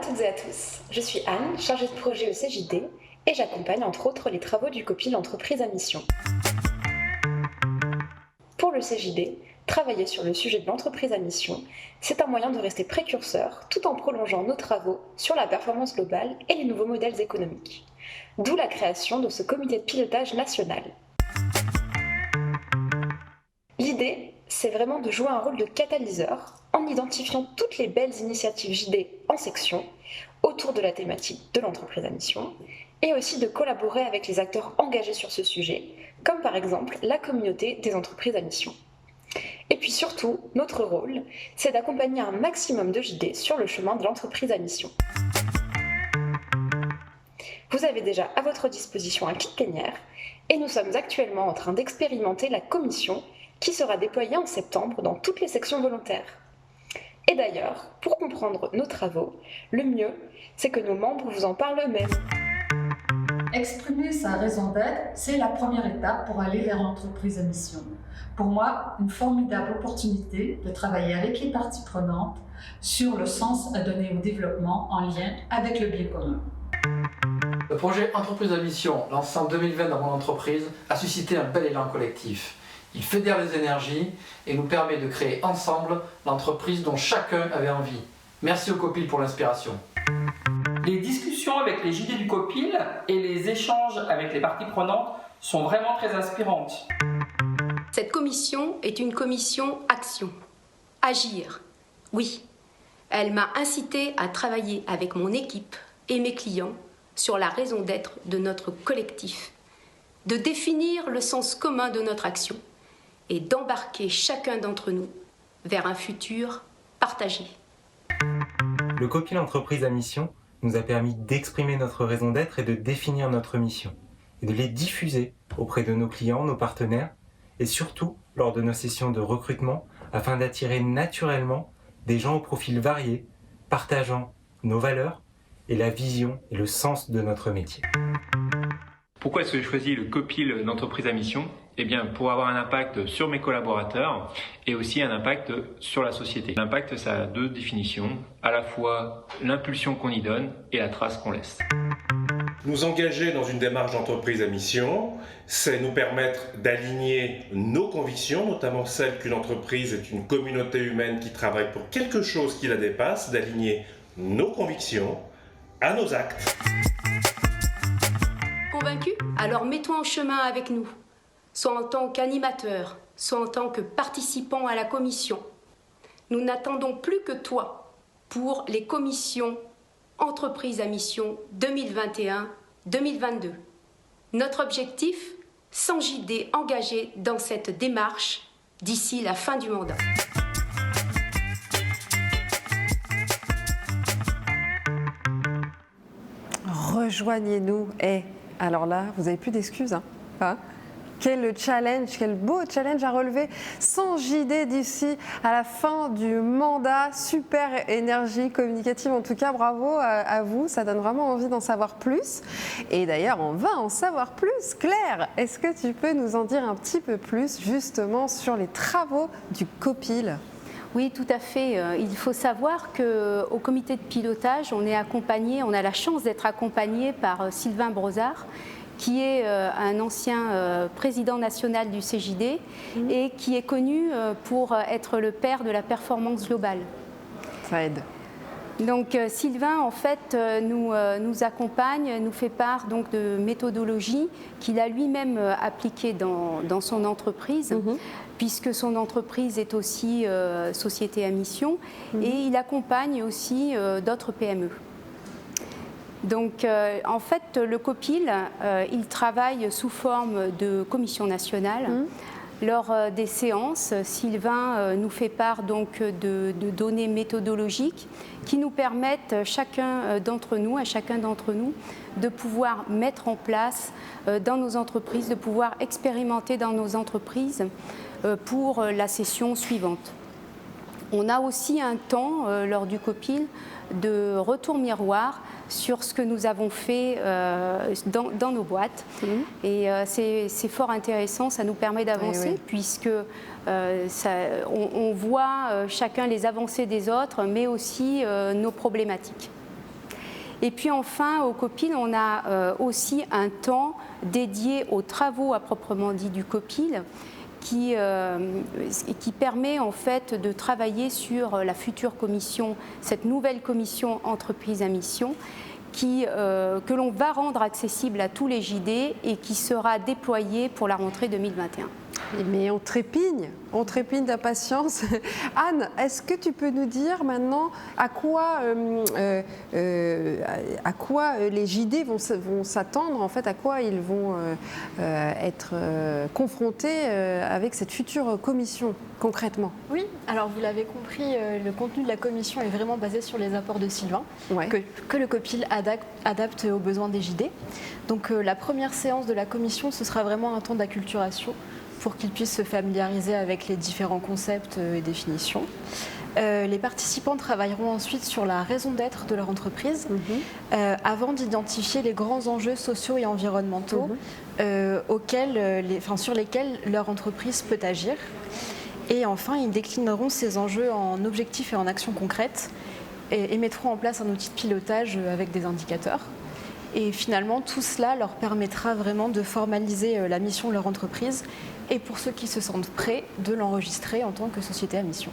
toutes et à tous, je suis Anne, chargée de projet au CJD et j'accompagne entre autres les travaux du COPIL Entreprise à Mission. Pour le CJD, travailler sur le sujet de l'entreprise à mission, c'est un moyen de rester précurseur tout en prolongeant nos travaux sur la performance globale et les nouveaux modèles économiques. D'où la création de ce comité de pilotage national. L'idée, c'est vraiment de jouer un rôle de catalyseur en identifiant toutes les belles initiatives JD en section autour de la thématique de l'entreprise à mission et aussi de collaborer avec les acteurs engagés sur ce sujet, comme par exemple la communauté des entreprises à mission. Et puis surtout, notre rôle, c'est d'accompagner un maximum de JD sur le chemin de l'entreprise à mission. Vous avez déjà à votre disposition un kit plénière et nous sommes actuellement en train d'expérimenter la commission qui sera déployée en septembre dans toutes les sections volontaires. Et d'ailleurs, pour comprendre nos travaux, le mieux, c'est que nos membres vous en parlent eux-mêmes. Exprimer sa raison d'être, c'est la première étape pour aller vers l'entreprise à mission. Pour moi, une formidable opportunité de travailler avec les parties prenantes sur le sens à donner au développement en lien avec le bien commun. Le projet Entreprise à Mission, lancé en 2020 dans mon entreprise, a suscité un bel élan collectif. Il fédère les énergies et nous permet de créer ensemble l'entreprise dont chacun avait envie. Merci au COPIL pour l'inspiration. Les discussions avec les JD du COPIL et les échanges avec les parties prenantes sont vraiment très inspirantes. Cette commission est une commission action. Agir, oui. Elle m'a incité à travailler avec mon équipe et mes clients sur la raison d'être de notre collectif, de définir le sens commun de notre action et d'embarquer chacun d'entre nous vers un futur partagé. Le COPIL Entreprise à Mission nous a permis d'exprimer notre raison d'être et de définir notre mission, et de les diffuser auprès de nos clients, nos partenaires, et surtout lors de nos sessions de recrutement, afin d'attirer naturellement des gens au profil varié, partageant nos valeurs et la vision et le sens de notre métier. Pourquoi est-ce que j'ai choisi le COPIL d'entreprise à mission ? Eh bien, pour avoir un impact sur mes collaborateurs et aussi un impact sur la société. L'impact, ça a deux définitions, à la fois l'impulsion qu'on y donne et la trace qu'on laisse. Nous engager dans une démarche d'entreprise à mission, c'est nous permettre d'aligner nos convictions, notamment celle qu'une entreprise est une communauté humaine qui travaille pour quelque chose qui la dépasse, d'aligner nos convictions à nos actes. Convaincu ? Alors mets-toi en chemin avec nous, soit en tant qu'animateur, soit en tant que participant à la commission. Nous n'attendons plus que toi pour les commissions Entreprise à Mission 2021-2022. Notre objectif, 100 JD engagés dans cette démarche d'ici la fin du mandat. Rejoignez-nous. Alors là, vous n'avez plus d'excuses. Hein. Quel challenge, quel beau challenge à relever. 100 JD d'ici à la fin du mandat. Super énergie communicative. En tout cas, bravo à vous. Ça donne vraiment envie d'en savoir plus. Et d'ailleurs, on va en savoir plus. Claire, est-ce que tu peux nous en dire un petit peu plus justement sur les travaux du COPIL ? Oui, tout à fait. Il faut savoir qu'au comité de pilotage, on est accompagné, on a la chance d'être accompagné par Sylvain Brozard, qui est un ancien président national du CJD et qui est connu pour être le père de la performance globale. Ça aide. Donc Sylvain, en fait, nous accompagne, nous fait part donc, de méthodologies qu'il a lui-même appliquées dans son entreprise, puisque son entreprise est aussi société à mission, et il accompagne aussi d'autres PME. Donc, en fait, le COPIL, il travaille sous forme de commission nationale. Lors des séances, Sylvain nous fait part donc de données méthodologiques qui nous permettent à chacun d'entre nous, de pouvoir mettre en place dans nos entreprises, de pouvoir expérimenter dans nos entreprises pour la session suivante. On a aussi un temps, lors du COPIL, de retour miroir sur ce que nous avons fait dans nos boîtes. Et c'est fort intéressant, ça nous permet d'avancer, puisque on voit chacun les avancées des autres, mais aussi nos problématiques. Et puis enfin, au COPIL, on a aussi un temps dédié aux travaux à proprement dit du COPIL, qui permet en fait de travailler sur la future commission, cette nouvelle commission entreprise à mission, que l'on va rendre accessible à tous les JD et qui sera déployée pour la rentrée 2021. Mais on trépigne d'impatience. Anne, est-ce que tu peux nous dire maintenant à quoi les JD vont s'attendre, en fait, à quoi ils vont être confrontés avec cette future commission, concrètement? Oui, alors vous l'avez compris, le contenu de la commission est vraiment basé sur les apports de Sylvain, que le COPIL adapte aux besoins des JD. Donc la première séance de la commission, ce sera vraiment un temps d'acculturation, pour qu'ils puissent se familiariser avec les différents concepts et définitions. Les participants travailleront ensuite sur la raison d'être de leur entreprise, avant d'identifier les grands enjeux sociaux et environnementaux sur lesquels leur entreprise peut agir. Et enfin, ils déclineront ces enjeux en objectifs et en actions concrètes et mettront en place un outil de pilotage avec des indicateurs. Et finalement, tout cela leur permettra vraiment de formaliser la mission de leur entreprise et pour ceux qui se sentent prêts, de l'enregistrer en tant que société à mission.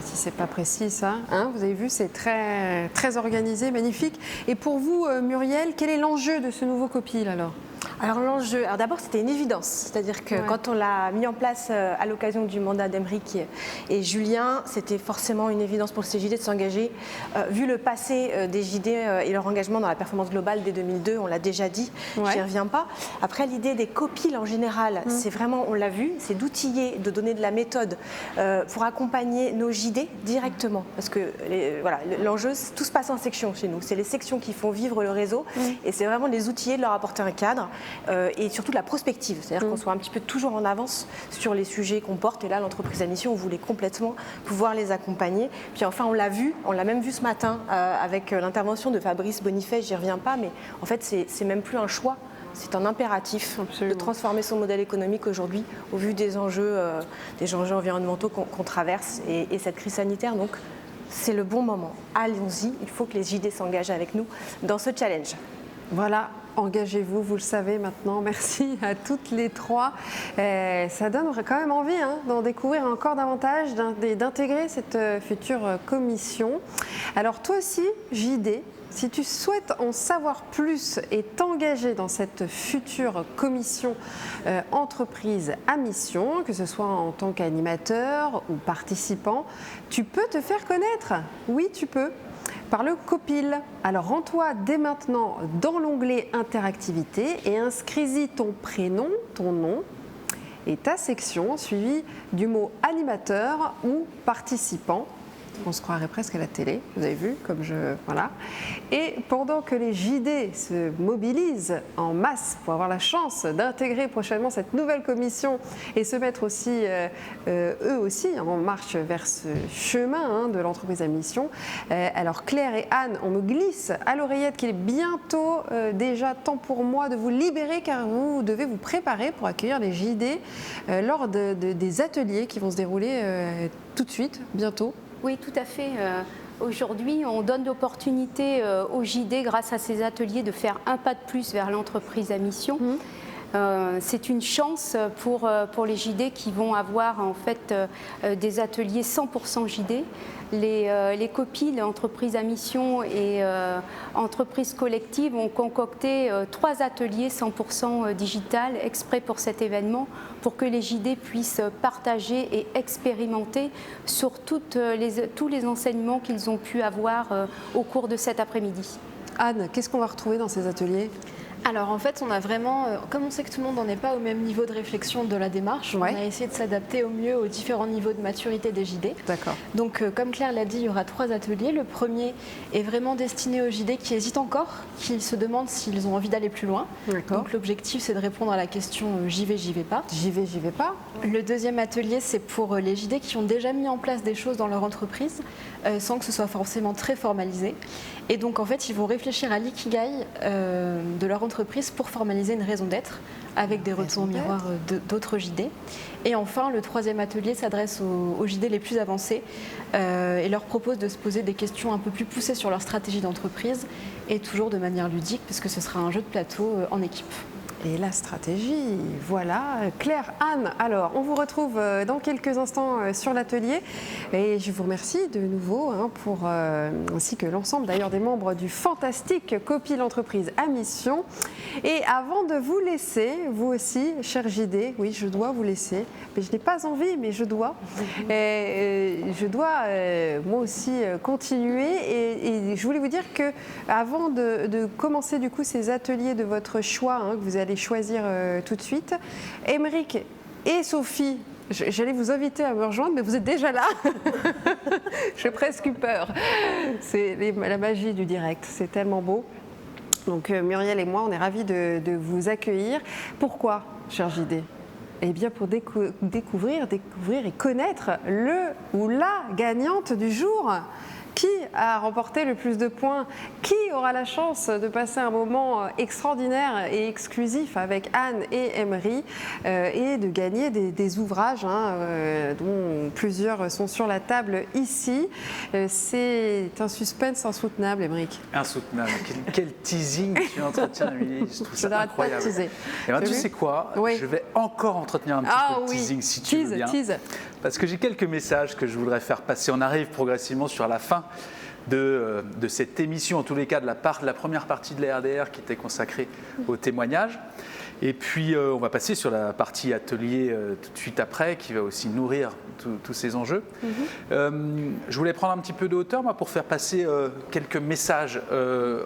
Si c'est pas précis ça, hein, vous avez vu, c'est très, très organisé, magnifique. Et pour vous, Muriel, quel est l'enjeu de ce nouveau COPIL alors ? Alors l'enjeu, d'abord c'était une évidence, c'est-à-dire que quand on l'a mis en place à l'occasion du mandat d'Aymeric et Julien, c'était forcément une évidence pour le CJD de s'engager. Vu le passé des JD et leur engagement dans la performance globale dès 2002, on l'a déjà dit, j'y reviens pas. Après l'idée des COPIL en général, c'est vraiment, on l'a vu, c'est d'outiller, de donner de la méthode pour accompagner nos JD directement. Parce que l'enjeu, tout se passe en section chez nous, c'est les sections qui font vivre le réseau et c'est vraiment de les outiller, de leur apporter un cadre. Et surtout de la prospective, c'est-à-dire qu'on soit un petit peu toujours en avance sur les sujets qu'on porte. Et là, l'entreprise à mission, on voulait complètement pouvoir les accompagner. Puis enfin, on l'a même vu ce matin avec l'intervention de Fabrice Bonifay, j'y reviens pas, mais en fait, c'est même plus un choix. C'est un impératif de transformer son modèle économique aujourd'hui au vu des enjeux environnementaux qu'on traverse et cette crise sanitaire. Donc, c'est le bon moment. Allons-y, il faut que les JD s'engagent avec nous dans ce challenge. Voilà. Engagez-vous, vous le savez maintenant. Merci à toutes les trois. Ça donne quand même envie d'en découvrir encore davantage, d'intégrer cette future commission. Alors toi aussi, JD, si tu souhaites en savoir plus et t'engager dans cette future commission entreprise à mission, que ce soit en tant qu'animateur ou participant, tu peux te faire connaître. Oui, tu peux. Par le COPIL. Alors rends-toi dès maintenant dans l'onglet interactivité et inscris-y ton prénom, ton nom et ta section suivie du mot animateur ou participant. On se croirait presque à la télé, vous avez vu, voilà. Et pendant que les JD se mobilisent en masse pour avoir la chance d'intégrer prochainement cette nouvelle commission et se mettre aussi, eux aussi, en marche vers ce chemin de l'entreprise à mission, alors Claire et Anne, on me glisse à l'oreillette qu'il est bientôt déjà temps pour moi de vous libérer car vous devez vous préparer pour accueillir les JD lors des ateliers qui vont se dérouler tout de suite, bientôt. Oui, tout à fait. Aujourd'hui, on donne l'opportunité aux JD, grâce à ces ateliers, de faire un pas de plus vers l'entreprise à mission. C'est une chance pour les JD qui vont avoir en fait des ateliers 100% JD. Les COPIL, entreprises à mission et entreprises collectives ont concocté 3 ateliers 100% digital exprès pour cet événement pour que les JD puissent partager et expérimenter sur tous les enseignements qu'ils ont pu avoir au cours de cet après-midi. Anne, qu'est-ce qu'on va retrouver dans ces ateliers ? Alors en fait, on a vraiment, comme on sait que tout le monde n'en est pas au même niveau de réflexion de la démarche, on a essayé de s'adapter au mieux aux différents niveaux de maturité des JD. D'accord. Donc comme Claire l'a dit, il y aura 3 ateliers. Le premier est vraiment destiné aux JD qui hésitent encore, qui se demandent s'ils ont envie d'aller plus loin. Donc l'objectif, c'est de répondre à la question j'y vais pas. J'y vais pas. Le deuxième atelier, c'est pour les JD qui ont déjà mis en place des choses dans leur entreprise, sans que ce soit forcément très formalisé. Et donc en fait, ils vont réfléchir à l'ikigai de leur entreprise l'entreprise pour formaliser une raison d'être avec des retours miroirs d'autres JD. Et enfin, le troisième atelier s'adresse aux JD les plus avancés et leur propose de se poser des questions un peu plus poussées sur leur stratégie d'entreprise et toujours de manière ludique puisque ce sera un jeu de plateau en équipe. Et la stratégie, voilà. Claire, Anne, alors on vous retrouve dans quelques instants sur l'atelier et je vous remercie de nouveau ainsi que l'ensemble d'ailleurs des membres du fantastique Copil Entreprise à mission. Et avant de vous laisser, vous aussi, cher JD, oui je dois vous laisser, mais je n'ai pas envie, mais je dois. Je dois moi aussi continuer et je voulais vous dire que avant de commencer du coup ces ateliers de votre choix que vous allez choisir tout de suite. Aymeric et Sophie, j'allais vous inviter à me rejoindre, mais vous êtes déjà là. J'ai presque eu peur. C'est la magie du direct, c'est tellement beau. Donc Muriel et moi, on est ravis de vous accueillir. Pourquoi, cher JD ? Eh bien pour découvrir et connaître le ou la gagnante du jour. Qui a remporté le plus de points? Qui aura la chance de passer un moment extraordinaire et exclusif avec Anne et Emery et de gagner des ouvrages dont plusieurs sont sur la table ici. C'est un suspense insoutenable, Émeric. Insoutenable. Quel teasing tu entretiens, Émilie. Je trouve ça incroyable. Et ben, tu sais quoi? Je vais encore entretenir un petit peu de teasing si tu veux bien. Parce que j'ai quelques messages que je voudrais faire passer. On arrive progressivement sur la fin de cette émission, en tous les cas de la première partie de la RDR qui était consacrée au témoignage. Et puis on va passer sur la partie atelier tout de suite après, qui va aussi nourrir tous ces enjeux. Je voulais prendre un petit peu de hauteur moi, pour faire passer quelques messages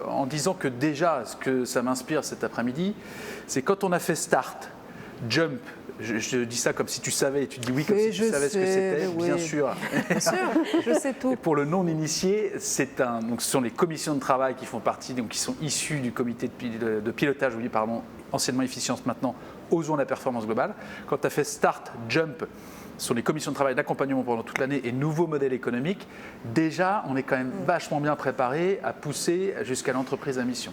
en disant que déjà, ce que ça m'inspire cet après-midi, c'est quand on a fait Start, Jump, je dis ça comme si tu savais et tu dis oui comme si tu savais ce que c'était, bien sûr. Bien sûr, je sais tout. Et pour le non-initié, donc ce sont les commissions de travail qui font partie, donc qui sont issues du comité de pilotage, anciennement Efficience, maintenant Osons la performance globale. Quand tu as fait Start, Jump, sur les commissions de travail d'accompagnement pendant toute l'année et nouveau modèle économique, déjà on est quand même vachement bien préparé à pousser jusqu'à l'entreprise à mission.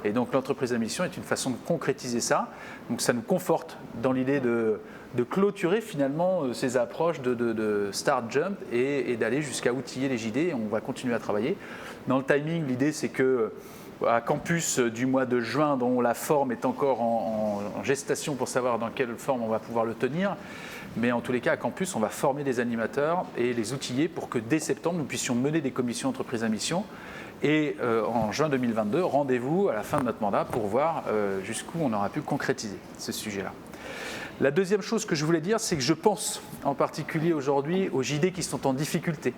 Et donc l'entreprise à mission est une façon de concrétiser ça. Donc ça nous conforte dans l'idée de clôturer finalement ces approches de Start, Jump et d'aller jusqu'à outiller les JD. On va continuer à travailler. Dans le timing, l'idée c'est que à Campus du mois de juin, dont la forme est encore en gestation pour savoir dans quelle forme on va pouvoir le tenir, mais en tous les cas, à Campus, on va former des animateurs et les outiller pour que dès septembre, nous puissions mener des commissions entreprises à mission. Et en juin 2022, rendez-vous à la fin de notre mandat pour voir jusqu'où on aura pu concrétiser ce sujet-là. La deuxième chose que je voulais dire, c'est que je pense en particulier aujourd'hui aux JD qui sont en difficulté.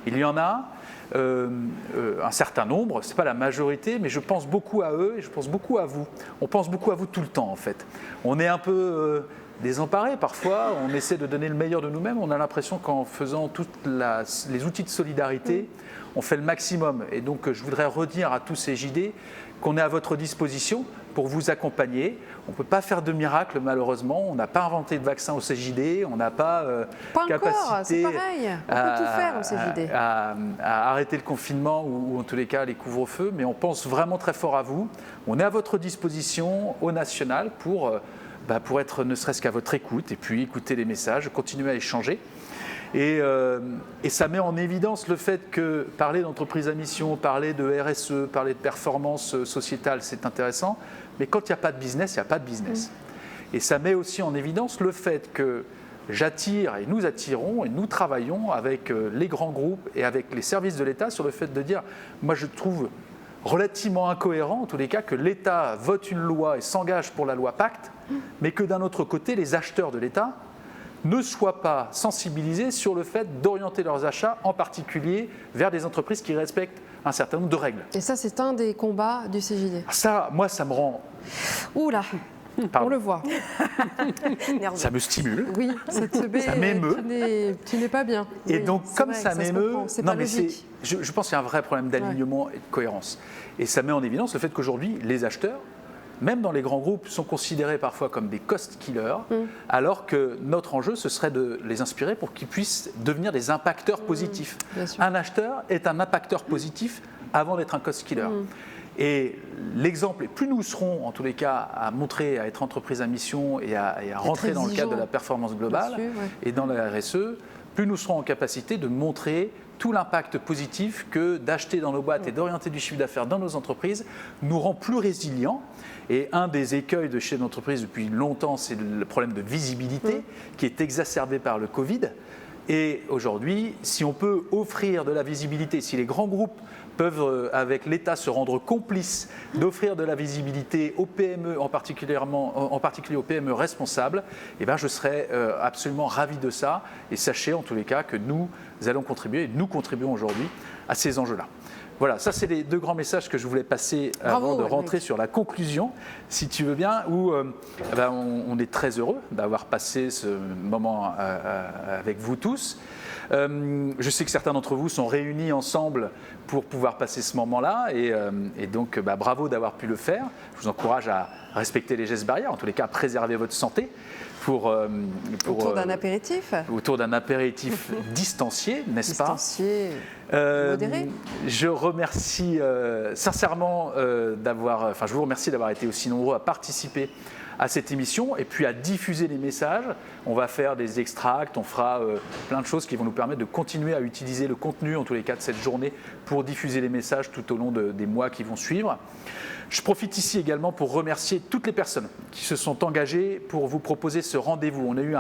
Il y en a un certain nombre, ce n'est pas la majorité, mais je pense beaucoup à eux et je pense beaucoup à vous. On pense beaucoup à vous tout le temps en fait. On est un peu désemparés parfois, on essaie de donner le meilleur de nous-mêmes, on a l'impression qu'en faisant tous les outils de solidarité, on fait le maximum. Et donc je voudrais redire à tous ces JD qu'on est à votre disposition pour vous accompagner. On ne peut pas faire de miracle malheureusement, on n'a pas inventé de vaccin au CJD, on n'a pas capacité on peut tout faire au CJD. À arrêter le confinement ou en tous les cas les couvre-feux, mais on pense vraiment très fort à vous. On est à votre disposition au national pour être ne serait-ce qu'à votre écoute et puis écouter les messages, continuer à échanger. Et ça met en évidence le fait que parler d'entreprise à mission, parler de RSE, parler de performance sociétale, c'est intéressant, mais quand il n'y a pas de business, il n'y a pas de business. Et ça met aussi en évidence le fait que j'attire et nous attirons et nous travaillons avec les grands groupes et avec les services de l'État sur le fait de dire, moi je trouve relativement incohérent en tous les cas que l'État vote une loi et s'engage pour la loi Pacte, mais que d'un autre côté, les acheteurs de l'État ne soient pas sensibilisés sur le fait d'orienter leurs achats, en particulier vers des entreprises qui respectent un certain nombre de règles. Et ça, c'est un des combats du CJD. Ça, moi, ça me rend... Oula, on le voit. Ça me stimule. Oui, ça m'émeut. Tu n'es pas bien. Et donc, comme ça m'émeut... Non, mais je pense qu'il y a un vrai problème d'alignement et de cohérence. Et ça met en évidence le fait qu'aujourd'hui, les acheteurs, même dans les grands groupes, sont considérés parfois comme des cost killers, alors que notre enjeu, ce serait de les inspirer pour qu'ils puissent devenir des impacteurs positifs. Un acheteur est un impacteur positif avant d'être un cost killer. Et l'exemple, et plus nous serons en tous les cas à montrer, à être entreprise à mission et à rentrer dans le cadre de la performance globale et dans la RSE, plus nous serons en capacité de montrer tout l'impact positif que d'acheter dans nos boîtes et d'orienter du chiffre d'affaires dans nos entreprises nous rend plus résilients. Et un des écueils de chez l'entreprise depuis longtemps, c'est le problème de visibilité qui est exacerbé par le Covid. Et aujourd'hui, si on peut offrir de la visibilité, si les grands groupes peuvent, avec l'État, se rendre complices d'offrir de la visibilité aux PME, en particulier aux PME responsables, eh ben, je serais absolument ravi de ça. Et sachez en tous les cas que nous allons contribuer, et nous contribuons aujourd'hui à ces enjeux-là. Voilà, ça c'est les deux grands messages que je voulais passer avant de rentrer sur la conclusion, si tu veux bien, où on est très heureux d'avoir passé ce moment avec vous tous. Je sais que certains d'entre vous sont réunis ensemble pour pouvoir passer ce moment-là et donc bravo d'avoir pu le faire. Je vous encourage à respecter les gestes barrières, en tous les cas à préserver votre santé. Autour d'un apéritif. Autour d'un apéritif distancié, n'est-ce pas? Distancié, modéré. Je remercie sincèrement je vous remercie d'avoir été aussi nombreux à participer à cette émission et puis à diffuser les messages. On va faire des extracts, on fera plein de choses qui vont nous permettre de continuer à utiliser le contenu, en tous les cas de cette journée, pour diffuser les messages tout au long des mois qui vont suivre. Je profite ici également pour remercier toutes les personnes qui se sont engagées pour vous proposer ce rendez-vous. On a eu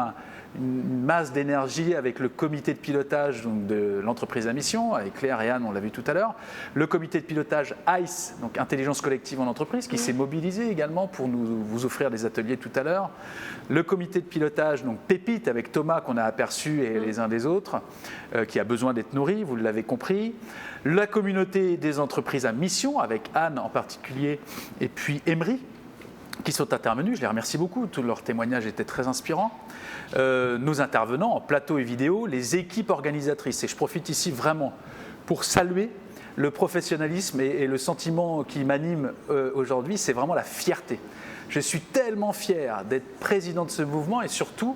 une masse d'énergie avec le comité de pilotage donc de l'entreprise à mission, avec Claire et Anne, on l'a vu tout à l'heure. Le comité de pilotage ICE, donc Intelligence Collective en Entreprise, qui s'est mobilisé également pour vous offrir des ateliers tout à l'heure. Le comité de pilotage, donc Pépite, avec Thomas qu'on a aperçu et les uns des autres, qui a besoin d'être nourri, vous l'avez compris. La communauté des entreprises à mission, avec Anne en particulier, et puis Emery, qui sont intervenus. Je les remercie beaucoup, tous leurs témoignages étaient très inspirants. Nos intervenants en plateau et vidéo, les équipes organisatrices. Et je profite ici vraiment pour saluer le professionnalisme et le sentiment qui m'anime aujourd'hui, c'est vraiment la fierté. Je suis tellement fier d'être président de ce mouvement et surtout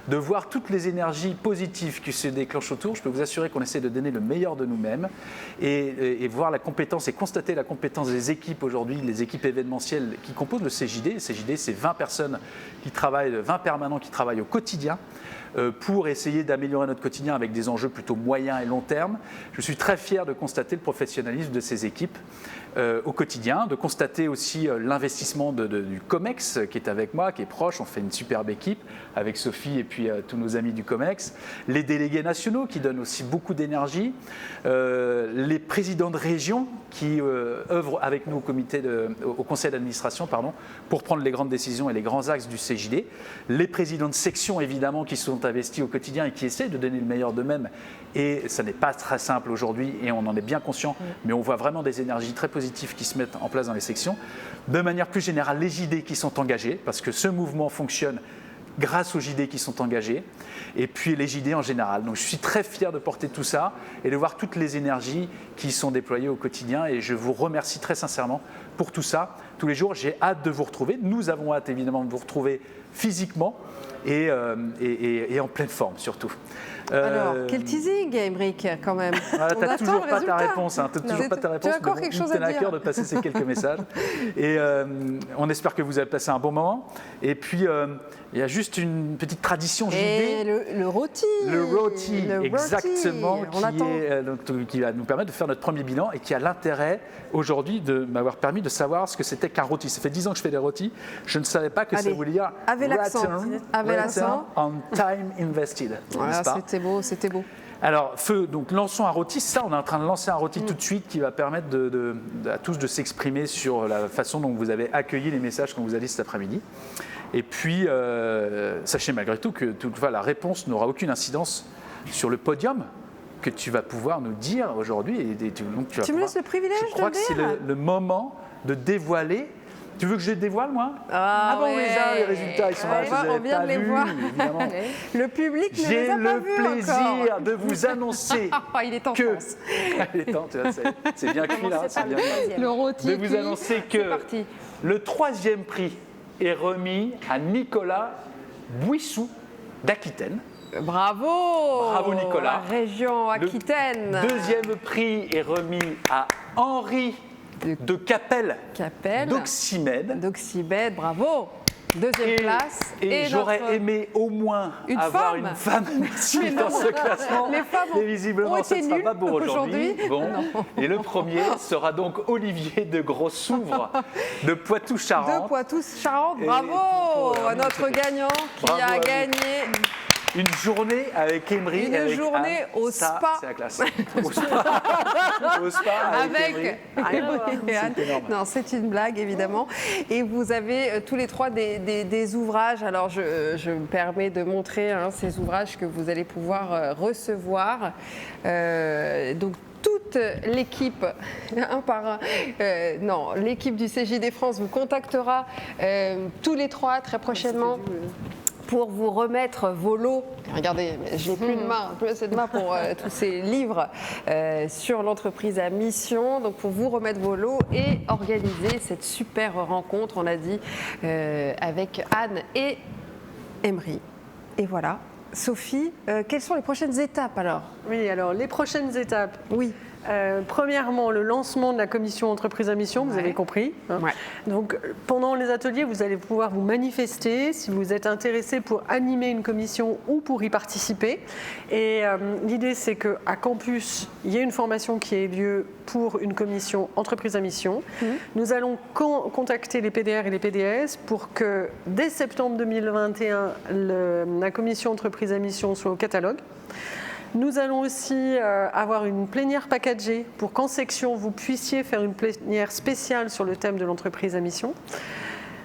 de voir toutes les énergies positives qui se déclenchent autour. Je peux vous assurer qu'on essaie de donner le meilleur de nous-mêmes et voir la compétence et constater la compétence des équipes aujourd'hui, les équipes événementielles qui composent le CJD. Le CJD, c'est 20 personnes qui travaillent, 20 permanents qui travaillent au quotidien pour essayer d'améliorer notre quotidien avec des enjeux plutôt moyens et long terme. Je suis très fier de constater le professionnalisme de ces équipes au quotidien, de constater aussi l'investissement du COMEX qui est avec moi, qui est proche. On fait une superbe équipe avec Sophie et puis tous nos amis du COMEX, les délégués nationaux qui donnent aussi beaucoup d'énergie, les présidents de région qui œuvrent avec nous au conseil d'administration pour prendre les grandes décisions et les grands axes du CJD, les présidents de section évidemment qui sont investis au quotidien et qui essaient de donner le meilleur d'eux-mêmes. Et ça n'est pas très simple aujourd'hui et on en est bien conscient, mais on voit vraiment des énergies très positives qui se mettent en place dans les sections. De manière plus générale, les JD qui sont engagés, parce que ce mouvement fonctionne grâce aux JD qui sont engagés, et puis les JD en général. Donc je suis très fier de porter tout ça et de voir toutes les énergies qui sont déployées au quotidien et je vous remercie très sincèrement pour tout ça. Tous les jours, j'ai hâte de vous retrouver. Nous avons hâte évidemment de vous retrouver physiquement et en pleine forme surtout. Alors, quel teasing, Aymeric, quand même. Tu n'as toujours pas ta réponse. Tu n'as toujours pas ta réponse. Tu as encore quelque chose à dire. À cœur de passer ces quelques messages. Et on espère que vous avez passé un bon moment. Et puis, il y a juste une petite tradition JD. Et le rôti. Le rôti, exactement, qui va nous permettre de faire notre premier bilan et qui a l'intérêt aujourd'hui de m'avoir permis de savoir ce que c'était qu'un rôti. Ça fait 10 ans que je fais des rôtis. Je ne savais pas que ça voulait dire return on time invested. Voilà, c'était beau. Alors, donc lançons un rôti. Ça, on est en train de lancer un rôti tout de suite qui va permettre à tous de s'exprimer sur la façon dont vous avez accueilli les messages qu'on vous a dit cet après-midi. Et puis, sachez malgré tout que toutefois, la réponse n'aura aucune incidence sur le podium que tu vas pouvoir nous dire aujourd'hui. Tu me laisses le privilège de le dire. Je crois que c'est le moment de dévoiler. Tu veux que je les dévoile, moi? On les a, les résultats, ils sont là. On vient de les voir. Évidemment. Le public ne les a pas vus encore. J'ai le plaisir de vous annoncer il est en France. Il est temps, tu vois, c'est bien cuit là. C'est bien le rôti de vous annoncer que le 3e prix est remis à Nicolas Bouissou d'Aquitaine. Bravo Nicolas. La région Aquitaine. Le 2e prix est remis à Henri de Capelle, d'Oxymède. D'Oxymède, bravo. Deuxième place. Et j'aurais aimé au moins avoir une femme dans ce classement. Les femmes mais visiblement, ce ne sera pas pour aujourd'hui. Bon. Et le premier sera donc Olivier de Grossouvre de Poitou-Charentes. De Poitou-Charentes, bravo à notre gagnant qui a gagné une journée avec Emery. Une journée au ça, spa. C'est la classe. Au spa avec Emery. Non, c'est une blague, évidemment. Et vous avez tous les trois des ouvrages. Alors, je me permets de montrer ces ouvrages que vous allez pouvoir recevoir. Donc, toute l'équipe, un par un, l'équipe du CJD France vous contactera tous les trois très prochainement pour vous remettre vos lots. Regardez, je n'ai plus de main, plus assez de main pour tous ces livres sur l'entreprise à mission. Donc pour vous remettre vos lots et organiser cette super rencontre, on a dit, avec Anne et Emery. Et voilà. Sophie, quelles sont les prochaines étapes alors? Oui, alors les prochaines étapes. Oui. Premièrement, le lancement de la commission entreprise à mission, vous avez compris. Donc, pendant les ateliers, vous allez pouvoir vous manifester si vous êtes intéressé pour animer une commission ou pour y participer. Et l'idée, c'est qu'à Campus, il y a une formation qui ait lieu pour une commission entreprise à mission. Nous allons contacter les PDR et les PDS pour que dès septembre 2021, la commission entreprise à mission soit au catalogue. Nous allons aussi avoir une plénière packagée pour qu'en section, vous puissiez faire une plénière spéciale sur le thème de l'entreprise à mission.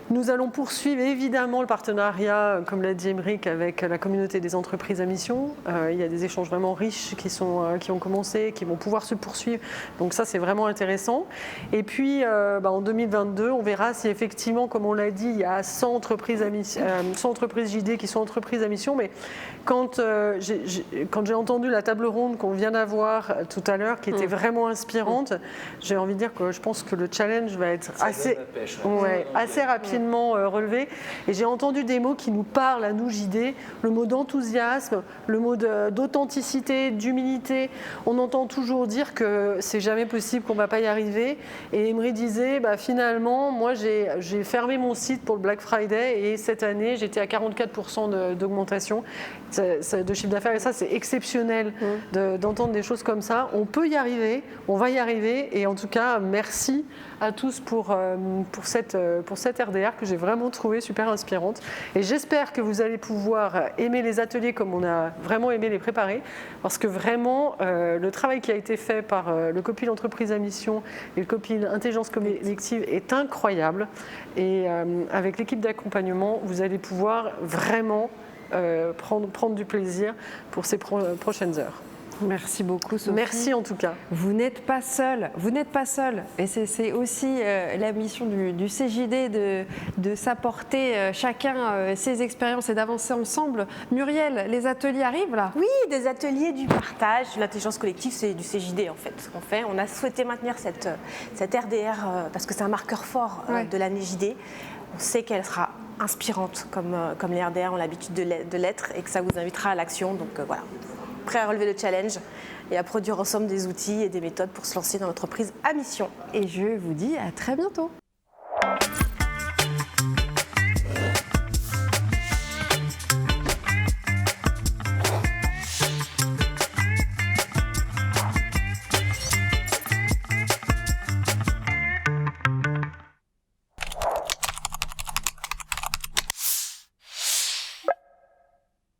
Nous allons poursuivre évidemment le partenariat, comme l'a dit Émeric, avec la communauté des entreprises à mission. Il y a des échanges vraiment riches qui ont commencé, qui vont pouvoir se poursuivre. Donc ça, c'est vraiment intéressant. Et puis, en 2022, on verra si effectivement, comme on l'a dit, il y a 100 entreprises JD qui sont entreprises à mission. Mais quand j'ai entendu la table ronde qu'on vient d'avoir tout à l'heure, qui était vraiment inspirante, j'ai envie de dire que je pense que le challenge va être assez rapide. Relevé. Et j'ai entendu des mots qui nous parlent à nous JD, le mot d'enthousiasme, le mot d'authenticité, d'humilité. On entend toujours dire que c'est jamais possible, qu'on ne va pas y arriver. Et Emery disait, finalement, moi j'ai fermé mon site pour le Black Friday et cette année j'étais à 44% d'augmentation de chiffre d'affaires. Et ça, c'est exceptionnel d'entendre des choses comme ça. On peut y arriver, on va y arriver. Et en tout cas, merci à tous pour cette RDR que j'ai vraiment trouvé super inspirante. Et j'espère que vous allez pouvoir aimer les ateliers comme on a vraiment aimé les préparer, parce que vraiment, le travail qui a été fait par le COPIL Entreprise à Mission et le COPIL Intelligence Collective est incroyable. Et avec l'équipe d'accompagnement, vous allez pouvoir vraiment prendre du plaisir pour ces prochaines heures. Merci beaucoup, Sophie. Merci en tout cas. Vous n'êtes pas seul, vous n'êtes pas seul. Et c'est aussi la mission du CJD de s'apporter chacun ses expériences et d'avancer ensemble. Muriel, les ateliers arrivent là? Oui, des ateliers du partage, l'intelligence collective, c'est du CJD en fait. Ce qu'on fait, on a souhaité maintenir cette RDR parce que c'est un marqueur fort de l'année JD. On sait qu'elle sera inspirante comme les RDR ont l'habitude de l'être et que ça vous invitera à l'action. Donc voilà. Prêt à relever le challenge et à produire ensemble des outils et des méthodes pour se lancer dans l'entreprise à mission. Et je vous dis à très bientôt.